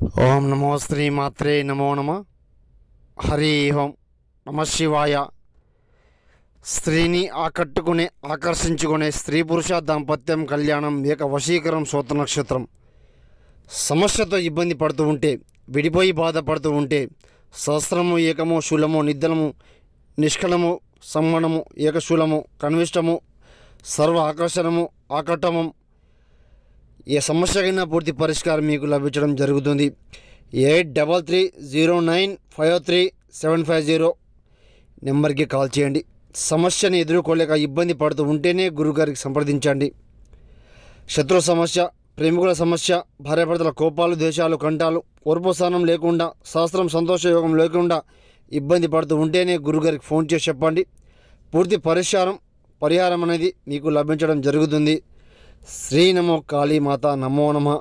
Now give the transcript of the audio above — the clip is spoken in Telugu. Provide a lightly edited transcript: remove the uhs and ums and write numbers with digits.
ఓం నమో శ్రీమాత్రే నమో నమ. హరి ఓం నమ శివాయ. స్త్రీని ఆకర్షించుకునే స్త్రీ పురుష దాంపత్యం కళ్యాణం ఏక వశీకరం సోత్ర నక్షత్రం. సమస్యతో ఇబ్బంది పడుతూ ఉంటే, విడిపోయి బాధపడుతూ ఉంటే, సహస్రము ఏకము శూలము నిద్దలము నిష్కలము సమ్మణము ఏకశూలము కనిష్టము సర్వ ఆకర్షణము ఆకటమం, ఏ సమస్యకైనా పూర్తి పరిష్కారం మీకు లభించడం జరుగుతుంది. 8330953750 నెంబర్కి కాల్ చేయండి. సమస్యని ఎదుర్కోలేక ఇబ్బంది పడుతూ ఉంటేనే గురుగారికి సంప్రదించండి. శత్రు సమస్య, ప్రేమికుల సమస్య, భార్యాభర్తల కోపాలు ద్వేషాలు కంటాలు ఓర్పుస్థానం లేకుండా, శాస్త్రం సంతోషయోగం లేకుండా ఇబ్బంది పడుతూ ఉంటేనే గురుగారికి ఫోన్ చేసి చెప్పండి. పూర్తి పరిహారం అనేది మీకు లభించడం జరుగుతుంది. శ్రీ నమో కాళీమాత నమో నమః.